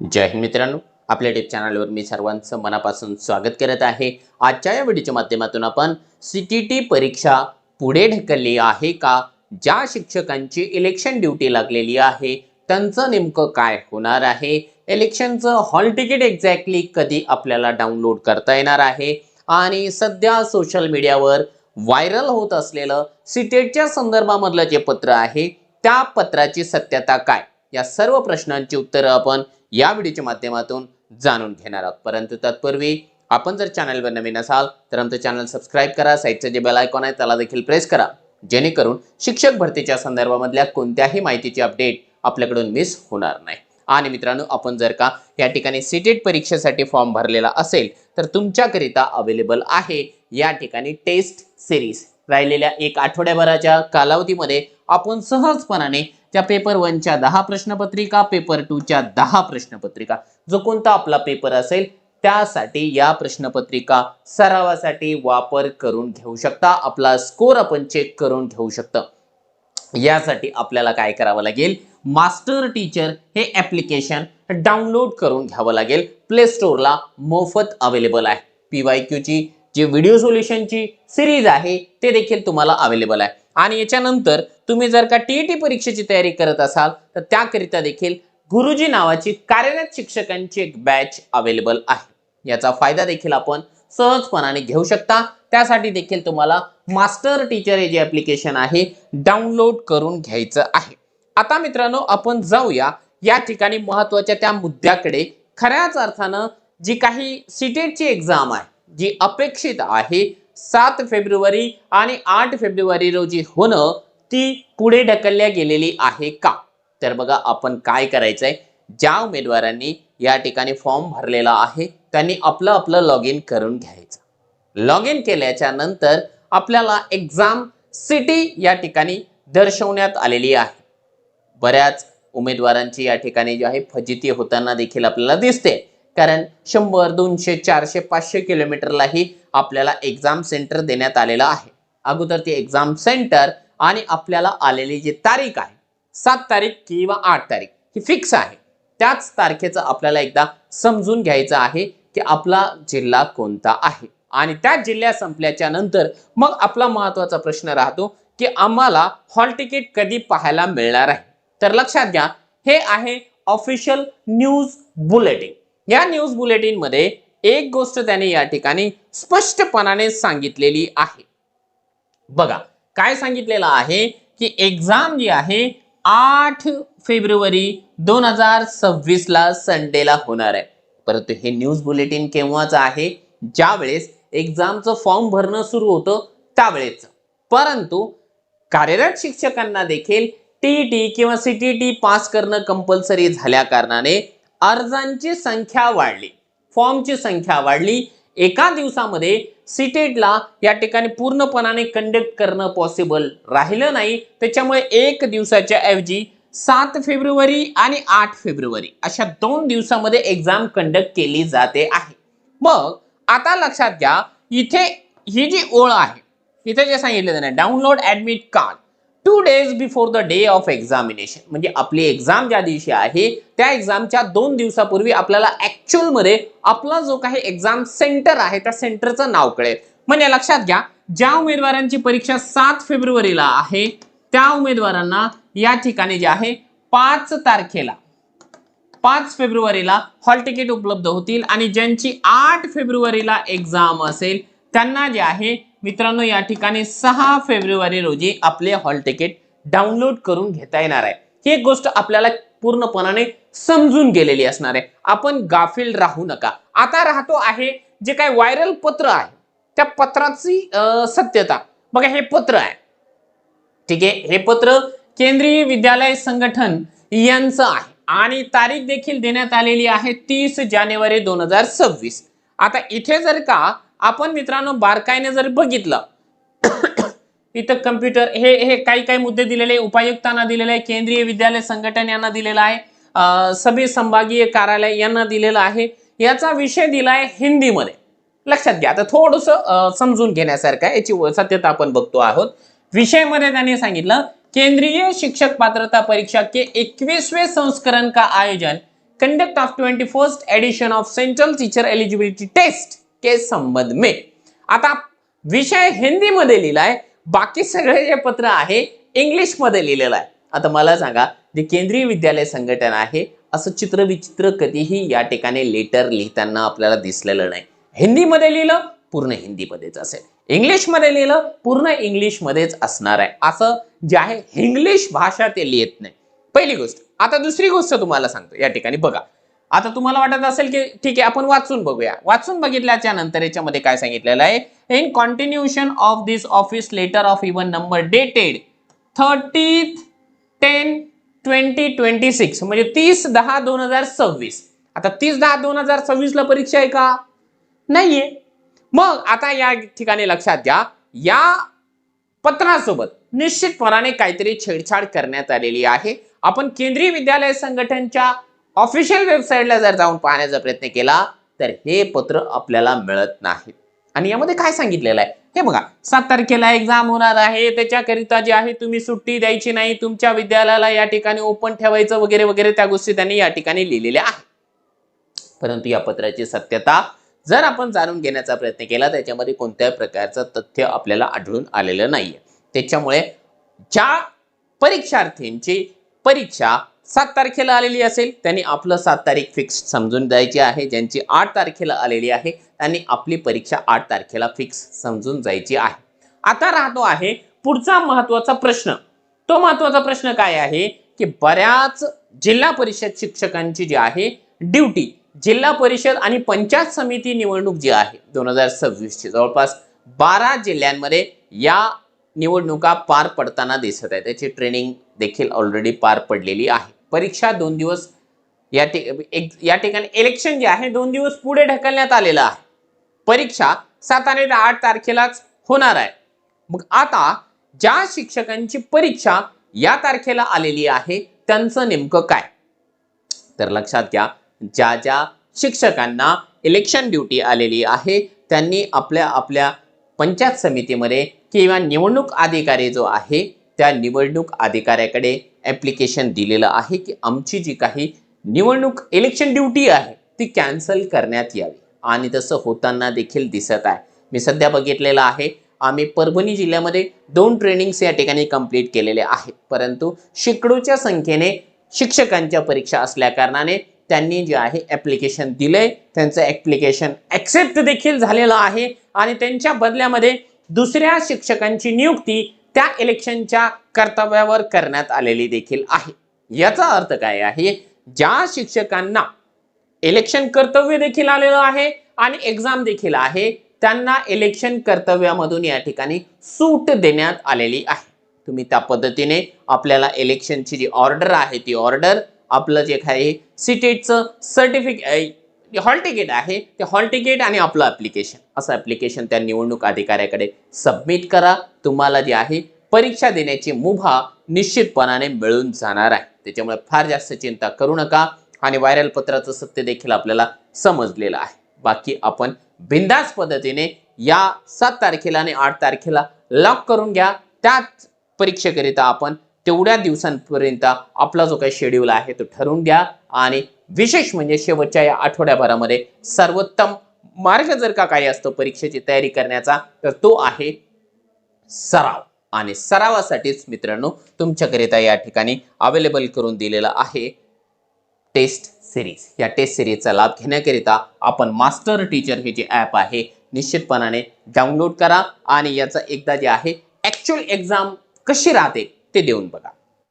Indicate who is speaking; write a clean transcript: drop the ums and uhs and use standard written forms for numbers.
Speaker 1: जय हिंद मित्रांनो, आपल्या यूट्यूब चॅनलवर मी सर्वांचं मनापासून स्वागत करत आहे। आजच्या या व्हिडिओच्या माध्यमातून आपण सीटीटी परीक्षा पुढे ढकलली आहे का, ज्या शिक्षकांची इलेक्शन ड्यूटी लागलेली आहे त्यांचं नेमकं काय होणार आहे, इलेक्शनचं हॉल तिकीट एक्झॅक्टली कधी आपल्याला डाउनलोड करता येणार आहे आणि सध्या सोशल मीडियावर व्हायरल होत असलेलं सीटेटच्या संदर्भामधलं जे पत्र आहे त्या पत्राची सत्यता काय, या सर्व प्रश्नांची उत्तरं आपण या व्हिडिओच्या माध्यमातून जाणून घेणार आहोत। परंतु तत्पूर्वी आपण जर चॅनलवर नवीन असाल तर आमचं चॅनल सबस्क्राइब करा, साईडचं जे बेल आयकॉन आहे त्याला देखील प्रेस करा, जेणेकरून शिक्षक भरतीच्या संदर्भामधल्या कोणत्याही माहितीची अपडेट आपल्याकडून मिस होणार नाही। आणि मित्रांनो, आपण जर का या ठिकाणी सीटेट परीक्षेसाठी फॉर्म भरलेला असेल तर तुमच्याकरिता अवेलेबल आहे या ठिकाणी टेस्ट सिरीज। राहिलेल्या एक आठवड्याभराच्या कालावधीमध्ये आपण सहजपणाने त्या पेपर 1 च्या 10 प्रश्नपत्रिका, पेपर 2 च्या 10 प्रश्नपत्रिका, जो कोणता आपला पेपर असेल त्यासाठी या प्रश्नपत्रिका सरावासाठी वापर करून घेऊ शकता। आपला स्कोर आपण चेक करून घेऊ शकता। यासाठी आपल्याला काय करावं लागेल, मास्टर टीचर हे ऍप्लिकेशन डाउनलोड करून घ्यावं लागेल। प्ले स्टोअरला मोफत अवेलेबल आहे। PYQ ची जी व्हिडिओ सोल्युशनची सिरीज आहे ते देखील तुम्हाला अवेलेबल आहे। आणि याच्यानंतर तुम्ही जर का टीईटी परीक्षेची तयारी करत असाल तर त्याकरिता देखील गुरुजी नावाची कार्यरत शिक्षकांची एक बॅच अवेलेबल आहे। याचा फायदा देखील आपण सहजपणाने घेऊ शकता। त्यासाठी देखील तुम्हाला मास्टर टीचर हे जे ऍप्लिकेशन आहे डाउनलोड करून घ्यायचं आहे। आता मित्रांनो, आपण जाऊया या ठिकाणी महत्त्वाच्या त्या मुद्द्याकडे। खऱ्याच अर्थानं जी काही सीटेटची एक्झाम आहे जी अपेक्षित आहे 7 फेब्रुवारी आणि 8 फेब्रुवारी रोजी होणं, ती पुढे ढकलल्या गेलेली आहे का? तर बघा, आपण काय करायचंय, ज्या उमेदवारांनी या ठिकाणी फॉर्म भरलेला आहे त्यांनी आपलं लॉग इन करून घ्यायचं। लॉग इन केल्याच्या नंतर आपल्याला एक्झाम सिटी या ठिकाणी दर्शवण्यात आलेली आहे। बऱ्याच उमेदवारांची या ठिकाणी जी आहे फजिती होताना देखील आपल्याला दिसते, कारण 100, 200, 400, 500 किलोमीटरलाही आपल्याला एक्झाम सेंटर देण्यात आलेलं आहे। अगोदर ते एक्झाम सेंटर आणि आपल्याला आलेली जी तारीख आहे 7 तारीख किंवा 8 तारीख ही फिक्स आहे। त्याच तारखेचं आपल्याला एकदा समजून घ्यायचं आहे की आपला जिल्हा कोणता आहे। आणि त्या जिल्ह्यात संपल्याच्या नंतर मग आपला महत्त्वाचा प्रश्न राहतो की आम्हाला हॉल तिकीट कधी पाहायला मिळणार आहे। तर लक्षात घ्या, हे आहे ऑफिशियल न्यूज बुलेटिन। या न्यूज बुलेटिन मध्ये एक गोष्ट त्याने या ठिकाणी स्पष्टपणाने सांगितलेली आहे। बघा काय सांगितलेलं आहे की एक्झाम जी आहे 8 फेब्रुवारी 2026 ला संडेला होणार आहे। परंतु हे न्यूज बुलेटिन केव्हाच आहे, ज्यावेळेस एक्झामचं फॉर्म भरणं सुरू होतं त्यावेळेच। परंतु कार्यरत शिक्षकांना देखील टीईटी किंवा सीटीटी पास करणं कंपल्सरी झाल्या कारणाने अर्जांची संख्या वाढली, फॉर्मची संख्या वाढली। एका दिवसामध्ये सीटेटला या ठिकाणी पूर्णपणाने कंडक्ट करणं पॉसिबल राहिलं नाही। त्याच्यामुळे एक दिवसाच्या ऐवजी 7 फेब्रुवारी आणि 8 फेब्रुवारी अशा 2 दिवसामध्ये एक्झाम कंडक्ट केली जाते आहे। मग आता लक्षात घ्या, इथे ही जी ओळ आहे, इथे जे सांगितलं ना, download admit card 2 days before the day of examination, म्हणजे आपली एक्झाम ज्या दिवशी आहे त्या एक्झामच्या 2 दिवसापूर्वी आपल्याला ऍक्च्युअल मध्ये आपला जो काही एक्झाम सेंटर आहे त्या सेंटरचं नाव कळेल। म्हणजे लक्षात घ्या, ज्या उमेदवारांची परीक्षा 7 फेब्रुवारीला आहे त्या उमेदवारांना या ठिकाणी जे आहे 5 तारखेला 5 फेब्रुवारीला हॉल तिकीट उपलब्ध होतील। आणि ज्यांची 8 फेब्रुवारीला एक्झाम असेल त्यांना जे आहे मित्रांनो या ठिकाणी 6 फेब्रुवारी रोजी आपले हॉल तिकीट डाउनलोड करून घेता येणार आहे। ही एक गोष्ट आपल्याला पूर्णपणाने समजून गेलेली असणार आहे, आपण गाफील राहू नका। आता राहतो आहे जे काही व्हायरल पत्र आहे त्या पत्राची सत्यता। बघा, हे पत्र आहे, ठीक आहे, हे पत्र केंद्रीय विद्यालय संघटन यांचं आहे आणि तारीख देखील देण्यात आलेली आहे 30 जानेवारी 2026। आता इथे जर का आपण मित्रांनो बारकाईने जर बघितलं इथं कम्प्युटर हे काही मुद्दे दिलेले, उपायुक्तांना दिलेले आहे, केंद्रीय विद्यालय संघटन यांना दिलेला आहे, सभी संभागीय कार्यालय यांना दिलेला आहे। याचा विषय दिलाय हिंदीमध्ये। लक्षात घ्या, आता थोडंसं समजून घेण्यासारखं आहे, याची सत्यता आपण बघतो आहोत। विषय मध्ये त्यांनी सांगितलं, केंद्रीय शिक्षक पात्रता परीक्षा के 21वें संस्करण का आयोजन conduct of 21st edition of central teacher eligibility test के संबंध में। आता विषय हिंदी मध्ये लिहिलाय, बाकी सगळे जे पत्र आहे इंग्लिश मध्ये लिहिलेलं आहे। आता मला सांगा, जे केंद्रीय विद्यालय संघटना आहे असं चित्र विचित्र कधीही या ठिकाणी लेटर लिहिताना आपल्याला दिसलेलं नाही। हिंदी मध्ये लिहिलं पूर्ण हिंदी मध्येच असेल, इंग्लिश मध्ये लिहिलं पूर्ण इंग्लिश मध्येच असणार आहे। असं जे आहे इंग्लिश भाषा ते लिहित नाही, पहिली गोष्ट। आता दुसरी गोष्ट तुम्हाला सांगतो, या ठिकाणी बघा। आता तुम्हाला वाटत असेल की ठीक आहे आपण वाचून बघूया, वाचून बघितल्याच्या नंतर याच्यामध्ये काय सांगितलेलं आहे, in continuation of this office letter of even number dated 30/10/2026 म्हणजे 30/10/2026। आता 30/10/2026 ला परीक्षा आहे का? नाहीये। मग आता या ठिकाणी लक्षात घ्या, या पत्रासोबत निश्चितपणाने काहीतरी छेडछाड करण्यात आलेली आहे। आपण केंद्रीय विद्यालय संघटनेच्या ऑफिशियल वेबसाईटला जर जाऊन पाहण्याचा प्रयत्न केला तर हे पत्र आपल्याला मिळत नाही। आणि यामध्ये काय सांगितलेलं आहे हे बघा, 7 तारखेला एक्झाम होणार आहे, त्याच्याकरिता जे आहे तुम्ही सुट्टी द्यायची नाही, तुमच्या विद्यालयाला या ठिकाणी ओपन ठेवायचं वगैरे वगैरे त्या गोष्टी त्यांनी या ठिकाणी लिहिलेल्या आहेत। परंतु या पत्राची सत्यता जर आपण जाणून घेण्याचा प्रयत्न केला त्याच्यामध्ये कोणत्याही प्रकारचं तथ्य आपल्याला आढळून आलेलं नाहीये। त्याच्यामुळे ज्या परीक्षार्थींची परीक्षा 7 तारखेला आलेली असेल त्यांनी आपलं 7 तारीख फिक्स समजून द्यायची आहे, ज्यांची 8 तारखेला आलेली आहे त्यांनी आपली परीक्षा 8 तारखेला फिक्स समजून जायची आहे। आता राहतो आहे पुढचा महत्त्वाचा प्रश्न। तो महत्त्वाचा प्रश्न काय आहे की बऱ्याच जिल्हा परिषद शिक्षकांची जी आहे ड्यूटी, जिल्हा परिषद आणि पंचायत समिती निवडणूक जी आहे 2026 ची जवळपास 12 जिल्ह्यांमध्ये या निवडणुका पार पडताना दिसत आहे। त्याची ट्रेनिंग देखील ऑलरेडी पार पडलेली आहे। परीक्षा 2 दिवस या ठिकाणी इलेक्शन जे आहे 2 दिवस पुढे ढकलण्यात आलेलं आहे। परीक्षा 7 आणि 8 तारखेलाच होणार आहे। मग आता ज्या शिक्षकांची परीक्षा या तारखेला आलेली आहे त्यांचं नेमकं काय? तर लक्षात घ्या, ज्या ज्या शिक्षकांना इलेक्शन ड्यूटी आलेली आहे त्यांनी आपल्या आपल्या पंचायत समितीमध्ये किंवा निवडणूक अधिकारी जो आहे त्या निवडणूक अधिकाऱ्याकडे ॲप्लिकेशन दिलेलं आहे की आमची जी काही निवडणूक इलेक्शन ड्यूटी आहे ती कॅन्सल करण्यात यावी, आणि तसं होताना देखील दिसत आहे। मी सध्या बघितलेलं आहे, आम्ही परभणी जिल्ह्यामध्ये 2 ट्रेनिंग्स या ठिकाणी कंप्लीट केलेले आहेत, परंतु शेकडोच्या संख्येने शिक्षकांच्या परीक्षा असल्या कारणाने त्यांनी जे आहे ॲप्लिकेशन दिलंय, त्यांचं ॲप्लिकेशन ॲक्सेप्ट देखील झालेलं आहे आणि त्यांच्या बदल्यामध्ये दुसऱ्या शिक्षकांची नियुक्ती त्या इलेक्शनच्या कर्तव्यावर करण्यात आलेली देखील आहे। याचा अर्थ काय आहे, ज्या शिक्षकांना इलेक्शन कर्तव्य देखील आलेलं आहे आणि एक्झाम देखील आहे त्यांना इलेक्शन कर्तव्यामधून या ठिकाणी सूट देण्यात आलेली आहे। तुम्ही त्या पद्धतीने आपल्याला इलेक्शनची जी ऑर्डर आहे ती ऑर्डर, आपलं जे काही सीटेटचं सर्टिफिकेट हॉल तिकीट आहे ते हॉल तिकीट आणि आपलं ॲप्लिकेशन, असं ॲप्लिकेशन त्या निवडणूक अधिकाऱ्याकडे सबमिट करा। तुम्हाला जी आहे परीक्षा देण्याची मुभा निश्चितपणाने मिळून जाणार आहे। त्याच्यामुळे फार जास्त चिंता करू नका आणि व्हायरल पत्राचं सत्य देखील आपल्याला समजलेलं आहे। बाकी आपण बिंदास पद्धतीने या 7 तारखेला आणि 8 तारखेला लॉक करून घ्या। त्याच परीक्षेकरिता आपण तेवढ्या दिवसांपर्यंत आपला जो काही शेड्यूल आहे तो ठरवून घ्या, आणि विशेष म्हणजे शेवटच्या या आठवड्याभरामध्ये सर्वोत्तम मार्ग जर का काही असतो परीक्षेची तयारी करण्याचा तर तो आहे सराव। आणि सरावासाठीच मित्रांनो तुमच्याकरिता या ठिकाणी अवेलेबल करून दिलेला आहे टेस्ट सिरीज। या टेस्ट सिरीजचा लाभ घेण्याकरिता आपण मास्टर टीचर हे जे ॲप आहे निश्चितपणाने डाउनलोड करा आणि याचा एकदा जे आहे ॲक्च्युअल एक्झाम कशी राहते ते देऊन बघा।